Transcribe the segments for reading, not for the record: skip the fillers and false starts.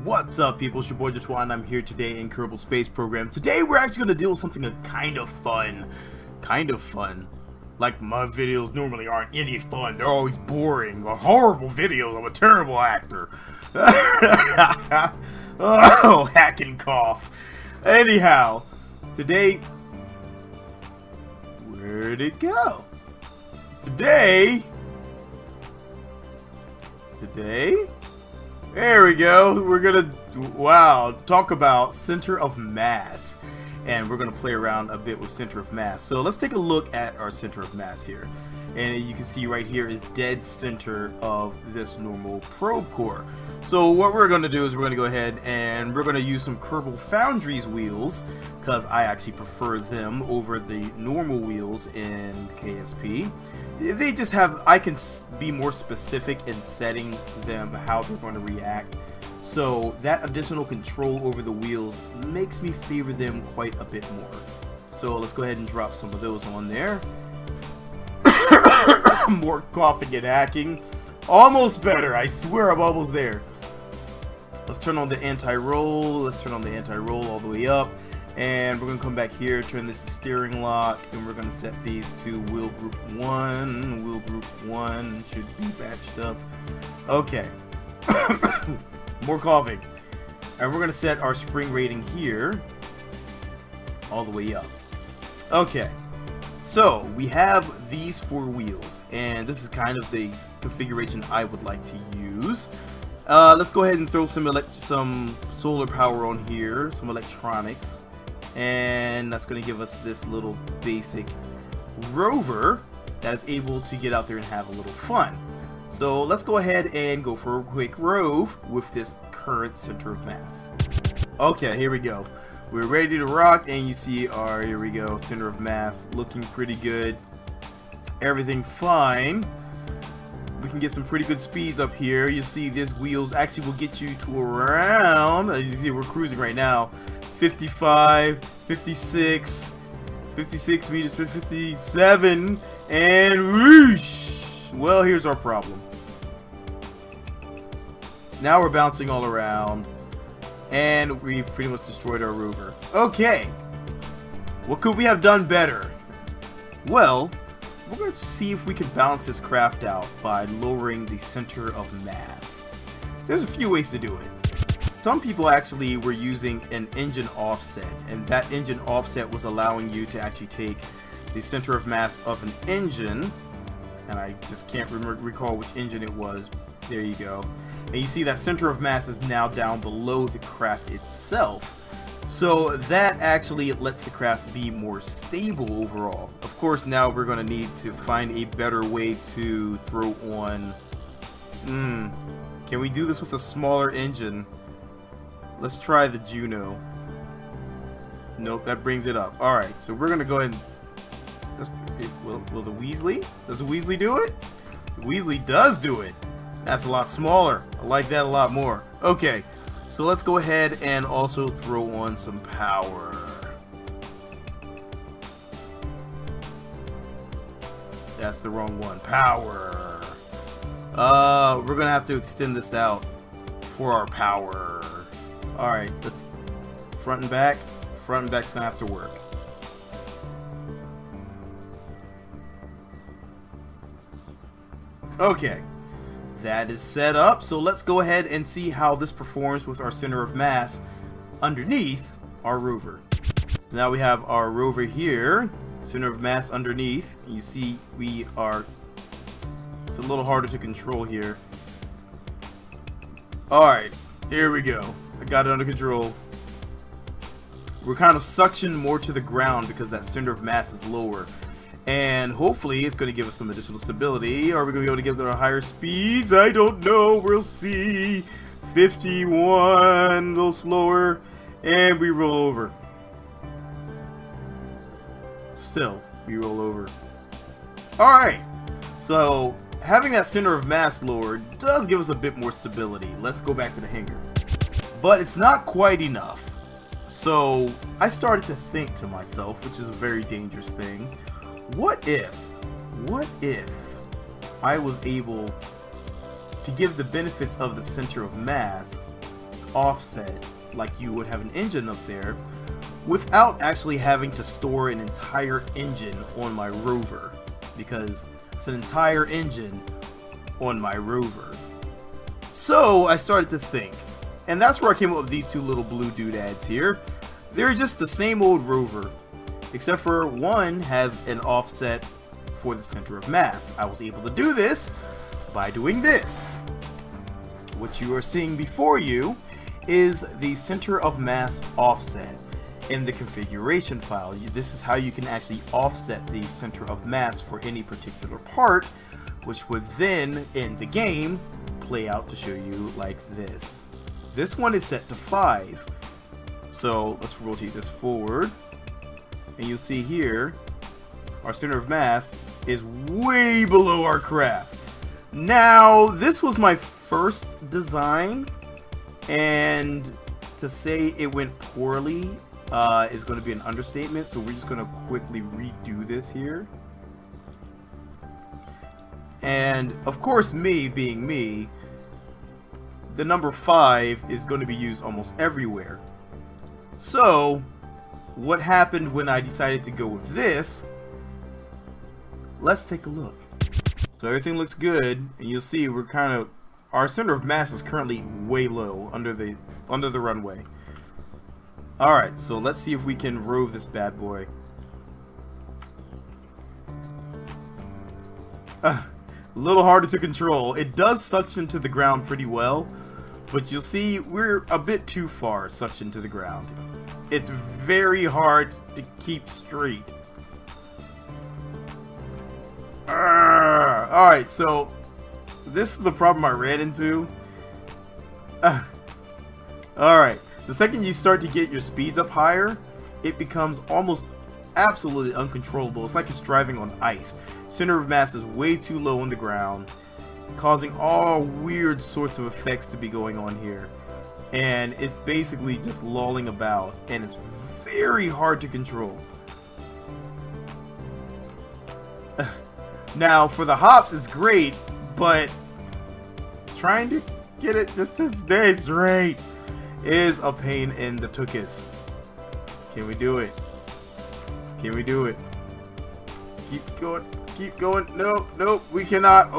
What's up, people? It's your boy Jatwan, and I'm here today in Kerbal Space Program. Today we're actually going to deal with something kind of fun. Like my videos normally aren't any fun. They're always boring or horrible videos. I'm a terrible actor. Oh, hack and cough. Anyhow, today... Where'd it go? Today... There we go. We're gonna, wow, talk about center of mass. And we're gonna play around a bit with center of mass. So let's take a look at our center of mass here. And you can see right here is dead center of this normal probe core. So what we're gonna do is we're gonna go ahead and we're gonna use some Kerbal Foundries wheels, because I actually prefer them over the normal wheels in KSP. They just have, I can be more specific in setting them how they're going to react. So that additional control over the wheels makes me favor them quite a bit more. So let's go ahead and drop some of those on there. More coughing and hacking. Almost better. I swear I'm almost there. Let's turn on the anti-roll. Let's turn on the anti-roll all the way up. And we're going to come back here, turn this to steering lock, and we're going to set these to wheel group 1. Wheel group 1 should be batched up. Okay. More coughing. And we're going to set our spring rating here all the way up. Okay. So, we have these 4 wheels, and this is kind of the configuration I would like to use. Let's go ahead and throw some solar power on here, some electronics. And that's going to give us this little basic rover that is able to get out there and have a little fun. So let's go ahead and go for a quick rove with this current center of mass. Okay, here we go. We're ready to rock, and you see our, here we go, center of mass looking pretty good. Everything fine. We can get some pretty good speeds up here. You see these wheels actually will get you to around, as you can see we're cruising right now, 55, 56, 56 meters per 57, and whoosh! Well, here's our problem. Now we're bouncing all around, and we've pretty much destroyed our rover. Okay, what could we have done better? Well, we're going to see if we can balance this craft out by lowering the center of mass. There's a few ways to do it. Some people actually were using an engine offset, and that engine offset was allowing you to actually take the center of mass of an engine, and I just can't recall which engine it was. There you go. And you see that center of mass is now down below the craft itself. So that actually lets the craft be more stable overall. Of course, now we're going to need to find a better way to throw on... Can we do this with a smaller engine? Let's try the Juno. Nope, that brings it up. Alright, so we're going to go ahead and... Will the Weasley? Does the Weasley do it? The Weasley does do it. That's a lot smaller. I like that a lot more. Okay. So let's go ahead and also throw on some power. That's the wrong one. Power. We're gonna have to extend this out for our power. Alright, let's front and back. Front and back's gonna have to work. Okay. That is set up, so let's go ahead and see how this performs with our center of mass underneath our rover. So now we have our rover here, center of mass underneath. You see we are, it's a little harder to control here. Alright, here we go. I got it under control. We're kind of suctioned more to the ground because that center of mass is lower. And hopefully it's going to give us some additional stability. Are we going to be able to get to higher speeds? I don't know. We'll see. 51, a little slower. And we roll over. Still, we roll over. Alright. So, having that center of mass lowered does give us a bit more stability. Let's go back to the hangar. But it's not quite enough. So, I started to think to myself, which is a very dangerous thing. What if I was able to give the benefits of the center of mass offset like you would have an engine up there without actually having to store an entire engine on my rover, because it's an entire engine on my rover. So I started to think, and that's where I came up with these two little blue doodads here. They're just the same old rover, except for one has an offset for the center of mass. I was able to do this by doing this. What you are seeing before you is the center of mass offset in the configuration file. This is how you can actually offset the center of mass for any particular part, which would then, in the game, play out to show you like this. This one is set to 5. So let's rotate this forward, and you'll see here our center of mass is way below our craft. Now, this was my first design, and to say it went poorly is going to be an understatement, so we're just going to quickly redo this here. And of course, me being me, the number 5 is going to be used almost everywhere. So what happened when I decided to go with this? Let's take a look. So everything looks good, and you'll see we're kind of, our center of mass is currently way low under the runway. Alright, so let's see if we can rove this bad boy. A little harder to control. It does suction to the ground pretty well, but you'll see we're a bit too far suction to the ground. It's very hard to keep straight. Alright, so this is the problem I ran into. Alright, the second you start to get your speeds up higher, it becomes almost absolutely uncontrollable. It's like it's driving on ice. Center of mass is way too low on the ground, causing all weird sorts of effects to be going on here. And it's basically just lolling about, and it's very hard to control. Now, for the hops, it's great, but trying to get it just to stay straight is a pain in the tuchus. Can we do it? Can we do it? Keep going. Keep going. No, no, we cannot. Oh!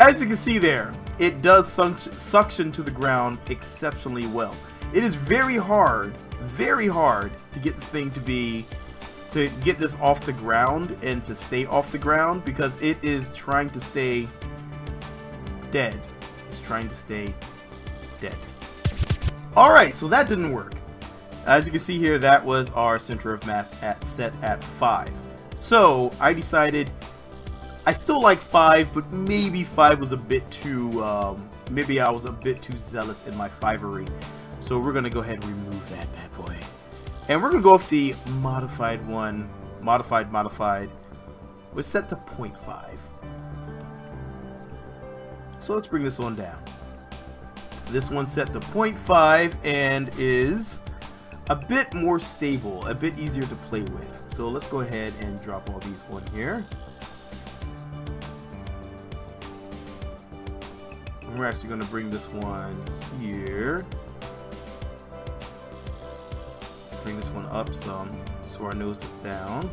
As you can see there, it does suction to the ground exceptionally well. It is very hard to get this thing to get this off the ground and to stay off the ground, because it is trying to stay dead. It's trying to stay dead. Alright, so that didn't work. As you can see here, that was our center of mass set at 5. So I decided, I still like 5, but maybe 5 was a bit too, maybe I was a bit too zealous in my 5-ery. So we're going to go ahead and remove that bad boy. And we're going to go with the modified one, modified. We're set to 0.5. So let's bring this one down. This one's set to 0.5 and is a bit more stable, a bit easier to play with. So let's go ahead and drop all these on here. And we're actually going to bring this one here. Bring this one up some so our nose is down.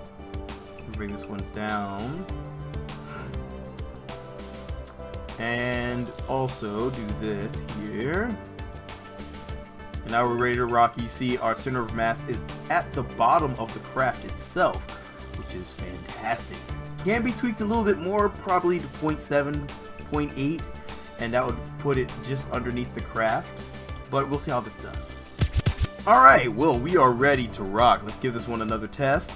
Bring this one down. And also do this here. And now we're ready to rock. You see our center of mass is at the bottom of the craft itself, which is fantastic. Can be tweaked a little bit more, probably to 0.7, 0.8, and that would put it just underneath the craft. But we'll see how this does. Alright, well, we are ready to rock. Let's give this one another test.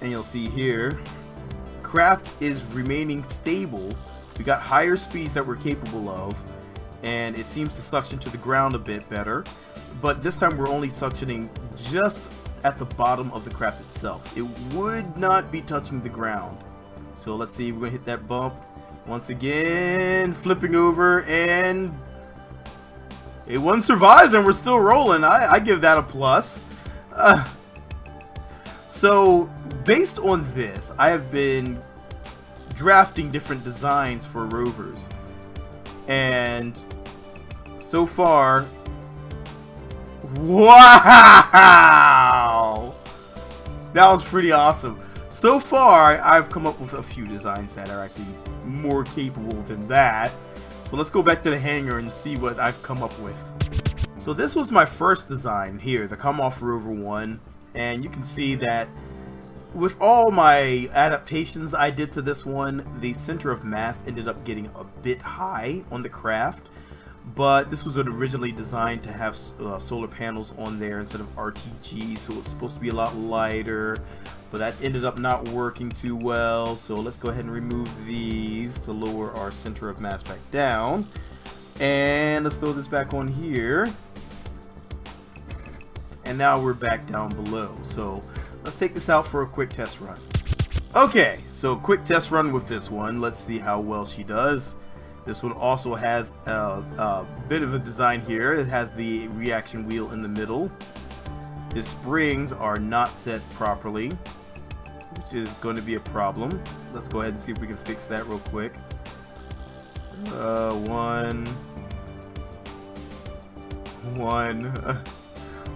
And you'll see here, craft is remaining stable. We got higher speeds that we're capable of, and it seems to suction to the ground a bit better. But this time we're only suctioning just at the bottom of the craft itself. It would not be touching the ground. So let's see, we're going to hit that bump. Once again, flipping over, and one survives, and we're still rolling. I give that a plus. So, based on this, I have been drafting different designs for rovers. And so far, wow! That was pretty awesome. So far, I've come up with a few designs that are actually more capable than that. So let's go back to the hangar and see what I've come up with. So this was my first design here, the COMoff Rover 1. And you can see that with all my adaptations I did to this one, the center of mass ended up getting a bit high on the craft. But this was originally designed to have solar panels on there instead of RTG, so it's supposed to be a lot lighter. But that ended up not working too well, so let's go ahead and remove these to lower our center of mass back down. And let's throw this back on here. And now we're back down below. So let's take this out for a quick test run. Okay, so quick test run with this one. Let's see how well she does. This one also has a bit of a design here. It has the reaction wheel in the middle. The springs are not set properly, which is going to be a problem. Let's go ahead and see if we can fix that real quick.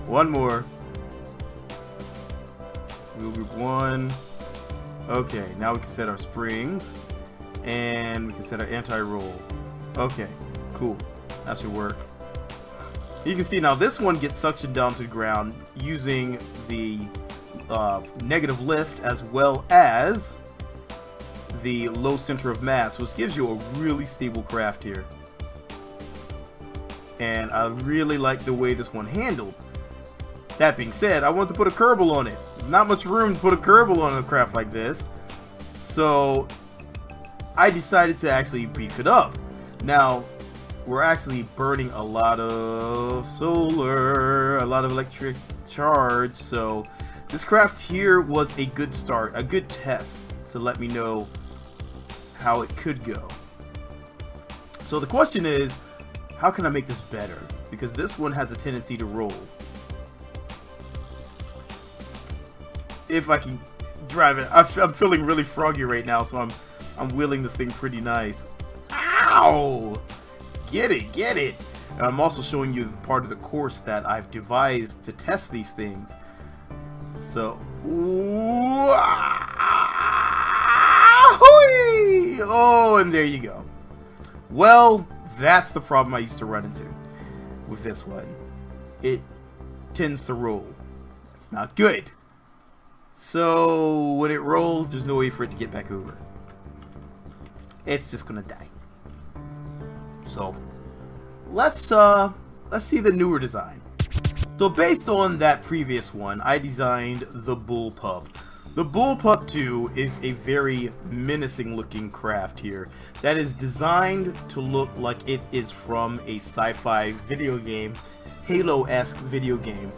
One more. Wheel group 1. Okay, now we can set our springs. And we can set our anti-roll. Okay, cool. That should work. You can see now this one gets suctioned down to the ground using the negative lift as well as the low center of mass, which gives you a really stable craft here. And I really like the way this one handled. That being said, I want to put a Kerbal on it. Not much room to put a Kerbal on a craft like this. So I decided to actually beef it up. Now, we're actually burning a lot of solar, a lot of electric charge, so this craft here was a good start, a good test to let me know how it could go. So the question is, how can I make this better? Because this one has a tendency to roll. If I can drive it. I'm feeling really froggy right now, so I'm wheeling this thing pretty nice. Ow! Get it, get it! And I'm also showing you part of the course that I've devised to test these things. So, oh, and there you go. Well, that's the problem I used to run into with this one. It tends to roll. It's not good. So when it rolls, there's no way for it to get back over. It's just gonna die. So let's see the newer design. So based on that previous one, I designed the bullpup. The bullpup 2 is a very menacing looking craft here that is designed to look like it is from a sci-fi video game, Halo-esque video game.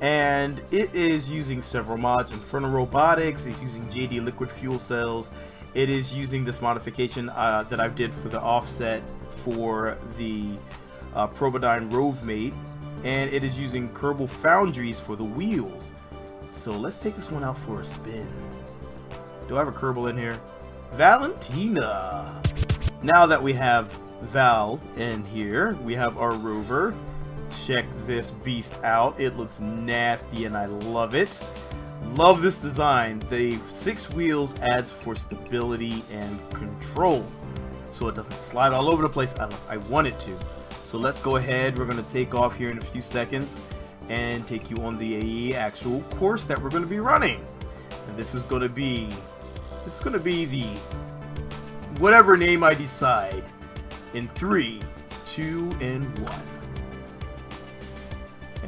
And it is using several mods. Infernal Robotics, it's using JD liquid fuel cells. It is using this modification that I did for the offset for the Probodyne Rove Mate, and it is using Kerbal foundries for the wheels. So let's take this one out for a spin. Do I have a Kerbal in here? Valentina! Now that we have Val in here, we have our rover. Check this beast out. It looks nasty and I love it. Love this design. The 6 wheels adds for stability and control, so it doesn't slide all over the place unless I want it to. So let's go ahead. We're going to take off here in a few seconds and take you on the actual course that we're going to be running. And this is going to be the whatever name I decide in 3, 2, and 1.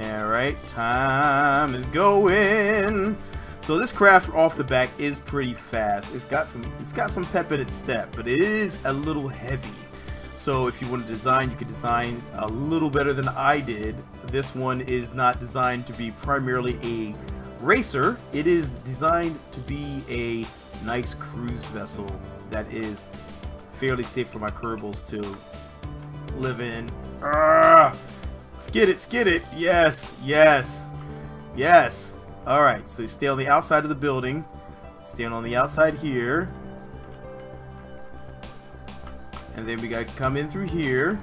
Alright, time is going. So this craft off the back is pretty fast. It's got some pep in its step, but it is a little heavy. So if you want to design, you could design a little better than I did. This one is not designed to be primarily a racer. It is designed to be a nice cruise vessel that is fairly safe for my Kerbals to live in. Skid it, yes, yes, yes. Alright, so you stay on the outside of the building. Stand on the outside here. And then we gotta come in through here.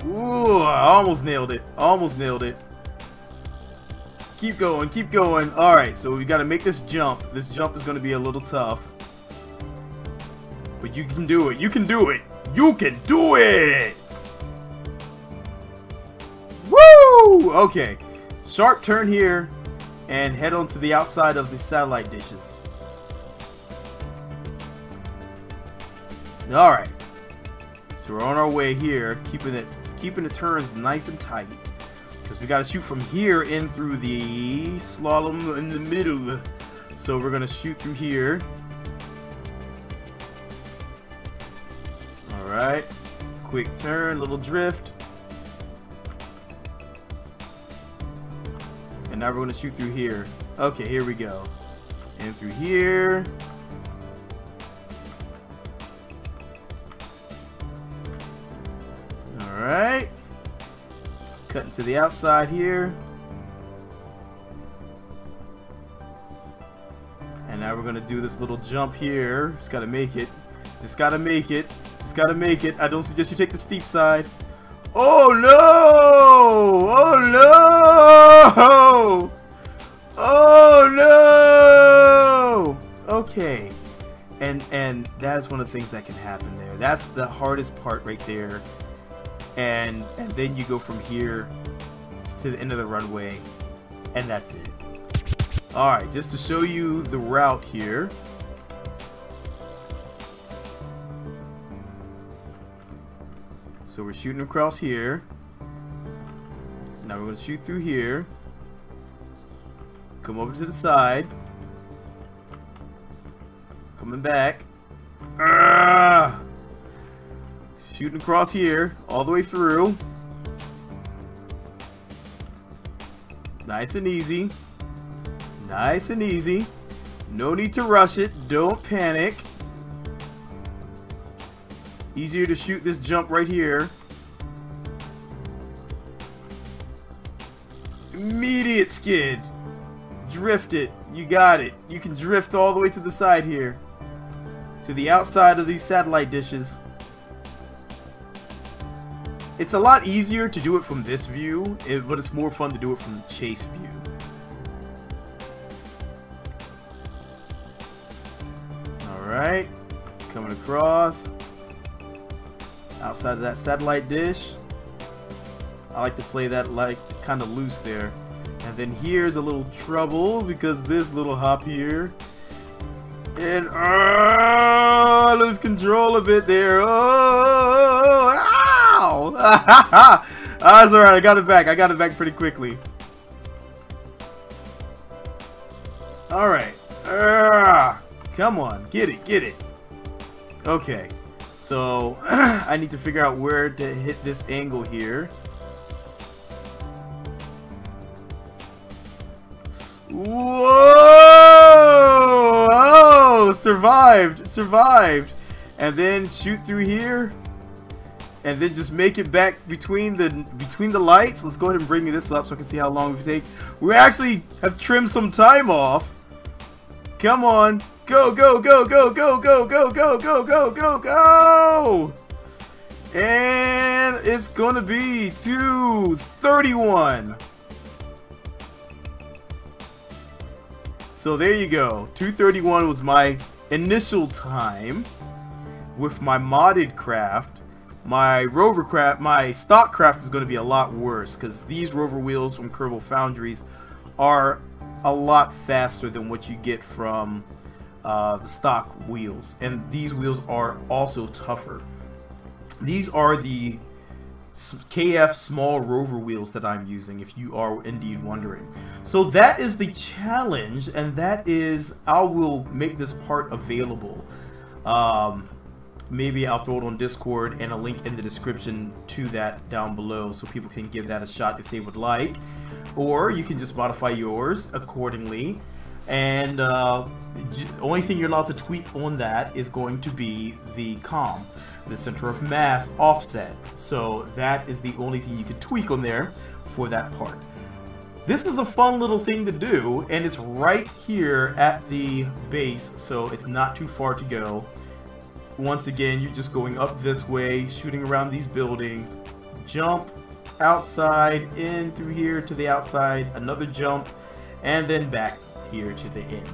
Ooh, I almost nailed it. Almost nailed it. Keep going, keep going. Alright, so we gotta make this jump. This jump is gonna be a little tough. But you can do it. You can do it. You can do it! Woo! Okay. Sharp turn here and head on to the outside of the satellite dishes. Alright. So we're on our way here, keeping the turns nice and tight. Because we gotta shoot from here in through the slalom in the middle. So we're gonna shoot through here. Alright. Quick turn, little drift. And now we're gonna shoot through here. Okay, here we go. And through here. Alright. Cutting to the outside here. And now we're going to do this little jump here. Just got to make it. Just got to make it. Just got to make it. I don't suggest you take the steep side. Oh no! Oh no! Oh no! Okay. And that's one of the things that can happen there. That's the hardest part right there. And then you go from here to the end of the runway, and that's it. Alright, just to show you the route here. So we're shooting across here. Now we're going to shoot through here. Come over to the side. Coming back. Shooting across here, all the way through. Nice and easy. Nice and easy. No need to rush it. Don't panic. Easier to shoot this jump right here. Immediate skid. Drift it. You got it. You can drift all the way to the side here. To the outside of these satellite dishes. It's a lot easier to do it from this view, but it's more fun to do it from the chase view. Alright, coming across. Outside of that satellite dish. I like to play that like kind of loose there. And then here's a little trouble because this little hop here. And I lose control a bit there. Oh! That's alright, I got it back. I got it back pretty quickly. Alright. Come on, get it, get it. Okay, so I need to figure out where to hit this angle here. Whoa! Oh, survived, survived. And then shoot through here. And then just make it back between the lights. Let's go ahead and bring this up so I can see how long we take. We actually have trimmed some time off. Come on. Go, go, go, go, go, go, go, go, go, go, go, go. And it's gonna be 2:31. So there you go. 2:31 was my initial time with my modded craft. My rover craft, my stock craft is going to be a lot worse because these rover wheels from Kerbal Foundries are a lot faster than what you get from the stock wheels, and these wheels are also tougher. These are the KF small rover wheels that I'm using, if you are indeed wondering. So that is the challenge, and that is, I will make this part available. Maybe I'll throw it on Discord and a link in the description to that down below so people can give that a shot if they would like. Or you can just modify yours accordingly. And the only thing you're allowed to tweak on that is going to be the COM, the center of mass offset. So that is the only thing you can tweak on there for that part. this is a fun little thing to do, and it's right here at the base, so it's not too far to go. Once again, you're just going up this way, shooting around these buildings, jump outside, in through here to the outside, another jump, and then back here to the end.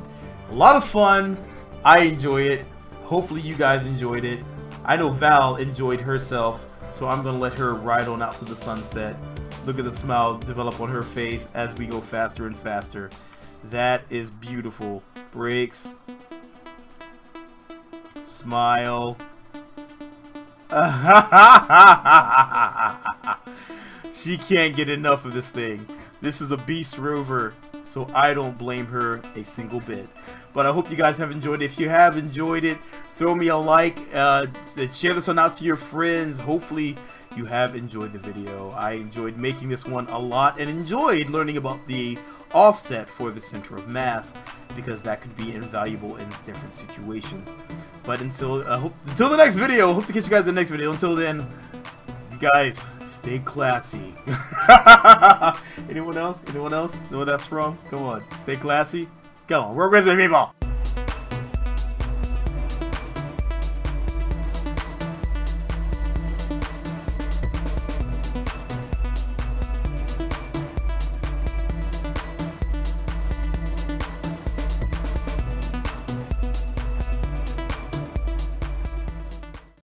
A lot of fun. I enjoy it. Hopefully you guys enjoyed it. I know Val enjoyed herself, so I'm gonna let her ride on out to the sunset. Look at the smile develop on her face as we go faster and faster. That is beautiful. Brakes. Smile. She can't get enough of this thing. This is a beast rover, so I don't blame her a single bit. But I hope you guys have enjoyed it. If you have enjoyed it, throw me a like, share this one out to your friends. Hopefully you have enjoyed the video. I enjoyed making this one a lot and enjoyed learning about the offset for the center of mass, because that could be invaluable in different situations. But until the next video, hope to catch you guys in the next video. Until then, you guys, stay classy. Anyone else? Anyone else? No, that's wrong. Come on, stay classy. Come on, we're with me, people.